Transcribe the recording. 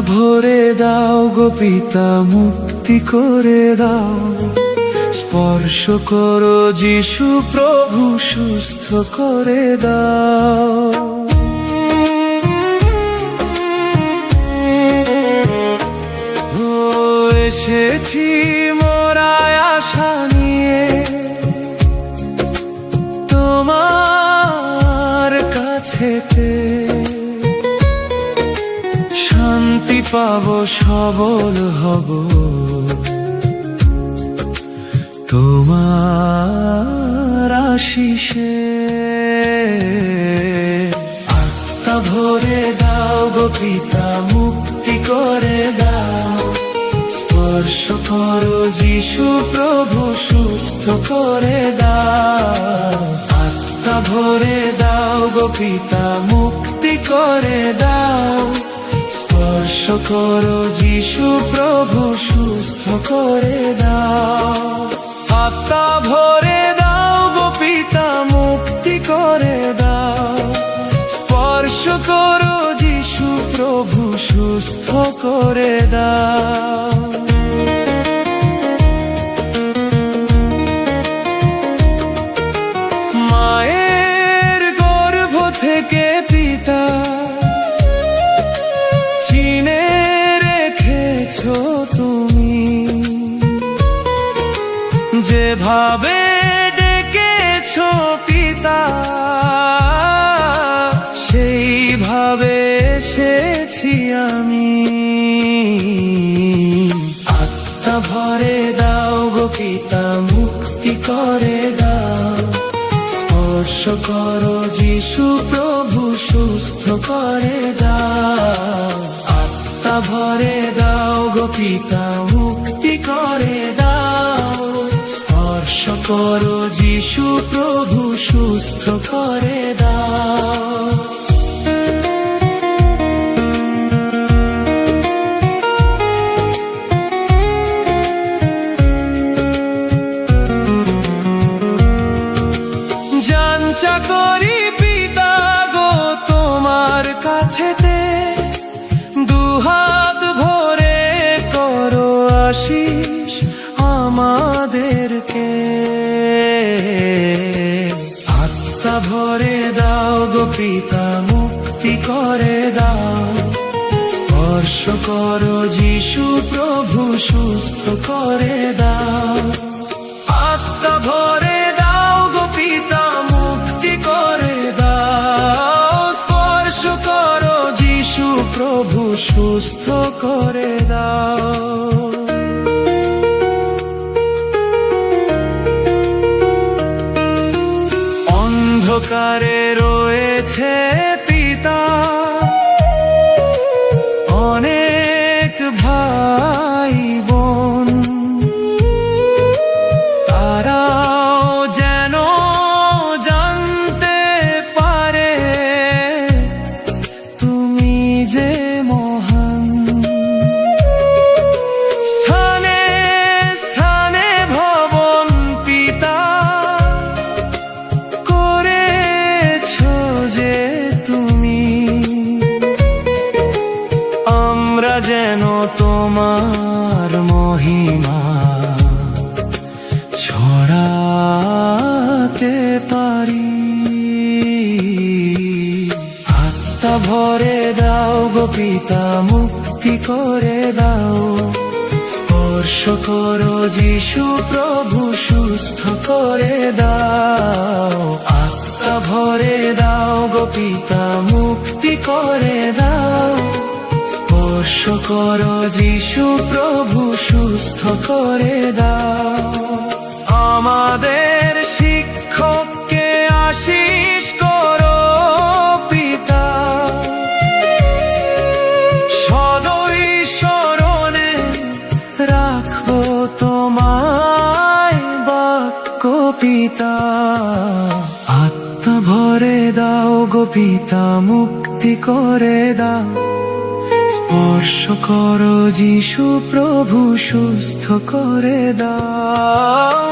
ভরে দাও গো পিতা, মুক্তি করে দাও। স্পর্শ করো যিশু প্রভু, সুস্থ করে দাও। ও এসেছি মোরায় আশা নিয়ে, তোমার কাছেতে শান্তি পাবো, সবল হব তোমার আশিসে। আত্মা ভরে দাও গো পিতা, মুক্তি করে দাও। স্পর্শ করো যিশু প্রভু, সুস্থ করে দাও। আত্মা ভরে দাও গো পিতা, মুক্তি করে দাও। স্পর্শ করো যিশু প্রভু, সুস্থ করে দাও। আত্মা ভরে দাও গো পিতা, মুক্তি করে দাও। স্পর্শ করো যিশু প্রভু, সুস্থ করে দাও। মায়ের গর্ভ থেকে পিতা চিনে রেখেছো তুমি, যেভাবে ডেকেছো পিতা, সেইভাবে এসেছি আমি। আত্মা ভরে দাও গো পিতা, মুক্তি করে দাও। স্পর্শ করো যিশু প্রভু, সুস্থ করে দাও। আত্মা ভরে দাও গো পিতা, মুক্তি করে দাও। স্পর্শ করো যিশু প্রভু, সুস্থ করে দাও। যাঞ্চা করি পিতা গো তোমার কাছেতে, দুহাত ভরে করো আশিস আমাদেরকে। আত্মা ভরে দাও গো পিতা, মুক্তি করে দাও। স্পর্শ করো যিশু প্রভু, সুস্থ করে দাও। আত্মা ভরে দাও গো পিতা, মুক্তি করে দাও। স্পর্শ করো যিশু প্রভু, সুস্থ করে দাও। অন্ধকারে রয়েছে পিতা অনেক ভাই বোন, তারাও যেন জানতে পারে তুমি যে মহান। স্থানে স্থানে ভবন পিতা করেছো যে তুমি, আমরা যেন তোমার মহিমা ছড়াতে পারি। আত্মা ভরে দাও গো পিতা, মুক্তি করে দাও। স্পর্শ করো যিশু প্রভু, সুস্থ করে দাও। আত্মা ভরে দাও গো পিতা, মুক্তি করে দাও। স্পর্শ করো যিশু প্রভু, সুস্থ করে দাও। আমাদের শিক্ষককে আশিস করো পিতা, সদয় স্মরণে রাখবো তোমায় বাক্য পিতা। আত্মা ভরে দাও গো পিতা, মুক্তি করে দাও। স্পর্শ করো যিশু প্রভু, সুস্থ করে দাও।